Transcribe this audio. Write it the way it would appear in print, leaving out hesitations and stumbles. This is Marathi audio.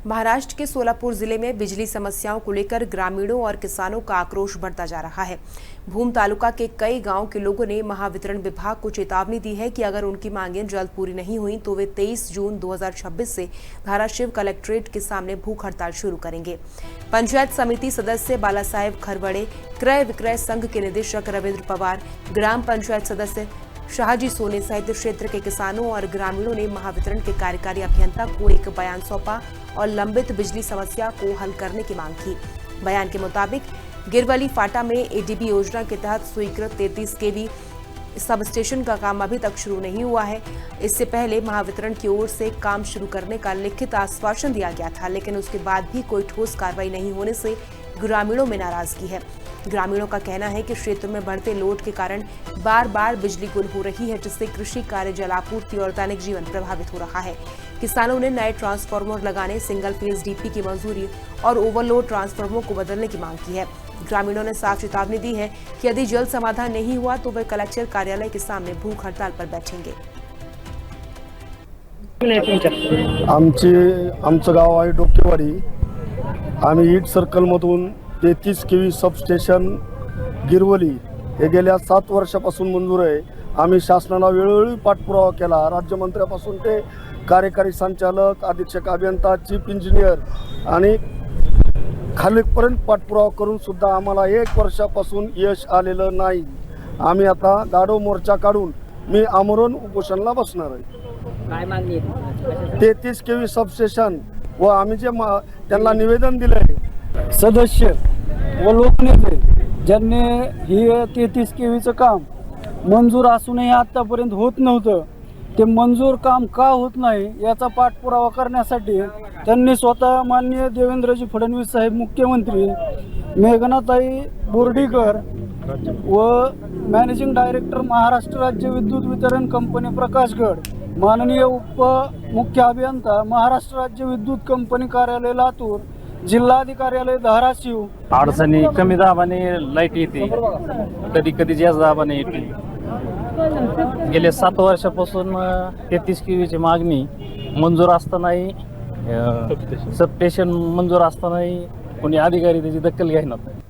महाराष्ट्र के सोलापुर जिले में बिजली समस्याओं को लेकर ग्रामीणों और किसानों का आक्रोश बढ़ता जा रहा है। भूम तालुका के कई गांव के लोगों ने महावितरण विभाग को चेतावनी दी है कि अगर उनकी मांगें जल्द पूरी नहीं हुई तो वे 23 जून 2026 से धाराशिव कलेक्ट्रेट के सामने भूख हड़ताल शुरू करेंगे। पंचायत समिति सदस्य बाला साहेब खरवड़े, क्रय विक्रय संघ के निदेशक रविंद्र पवार, ग्राम पंचायत सदस्य शाहजी सोने सहित क्षेत्र के किसानों और ग्रामीणों ने महावितरण के कार्यकारी अभियंता को एक बयान सौंपा और लंबित बिजली समस्या को हल करने की मांग की। बयान के मुताबिक गिरवली फाटा में एडीबी योजना के तहत स्वीकृत 33 केवी सब स्टेशन का काम अभी तक शुरू नहीं हुआ है। इससे पहले महावितरण की ओर से काम शुरू करने का लिखित आश्वासन दिया गया था, लेकिन उसके बाद भी कोई ठोस कार्रवाई नहीं होने से ग्रामीणों में नाराजगी है। ग्रामीणों का कहना है कि क्षेत्र में बढ़ते लोड के कारण बार बार बिजली गुल हो रही है, जिससे कृषि कार्य, जलापूर्ति और दैनिक जीवन प्रभावित हो रहा है। किसानों ने नए ट्रांसफार्मर लगाने, सिंगल फेज डीपी की मंजूरी और ओवरलोड ट्रांसफार्मर को बदलने की मांग की है। ग्रामीणों ने साफ चेतावनी दी है कि यदि जल्द समाधान नहीं हुआ तो वे कलेक्टर कार्यालय के सामने भूख हड़ताल पर बैठेंगे। आमचं गाव आहे डोकेवाडी। आम्ही ईट सर्कलमधून 33 केवी सबस्टेशन गिरवली हे गेल्या 7 वर्षापासून मंजूर आहे। आम्ही शासनाला वेळोवेळी पाठपुरावा केला, राज्यमंत्र्यापासून ते कार्यकारी संचालक, अधीक्षक अभियंता, चीफ इंजिनियर आणि खालीपर्यंत पाठपुरावा करून सुद्धा आम्हाला 1 वर्षापासून यश आलेलं नाही। आम्ही आता गाडो मोर्चा काढून मी आमरण उपोषणाला बसणार आहे। काय मागणी आहे? 33 केवी सबस्टेशन व आम्ही जे त्यांना निवेदन दिलंय, सदस्य व लोकनेते ज्यांनी ही 33 केवीचं काम मंजूर असूनही आतापर्यंत होत नव्हतं, ते मंजूर काम का होत नाही याचा पाठपुरावा करण्यासाठी त्यांनी स्वतः माननीय देवेंद्रजी फडणवीस साहेब मुख्यमंत्री, मेघनाताई बोर्डीकर व मॅनेजिंग डायरेक्टर महाराष्ट्र राज्य विद्युत वितरण कंपनी प्रकाशगड, माननीय उपमुख्य अभियंता महाराष्ट्र राज्य विद्युत कंपनी कार्यालय लातूर, जिल्हाधिकार्यालय धाराशिव। अडचणी कमी दाबाने लाईट येते, कधी कधी जास्त दाबाने येते। गेल्या 7 वर्षापासून 33 केवीची मागणी मंजूर असतानाही, सबस्टेशन मंजूर असतानाही कोणी अधिकारी त्याची दखल घेणार नाही।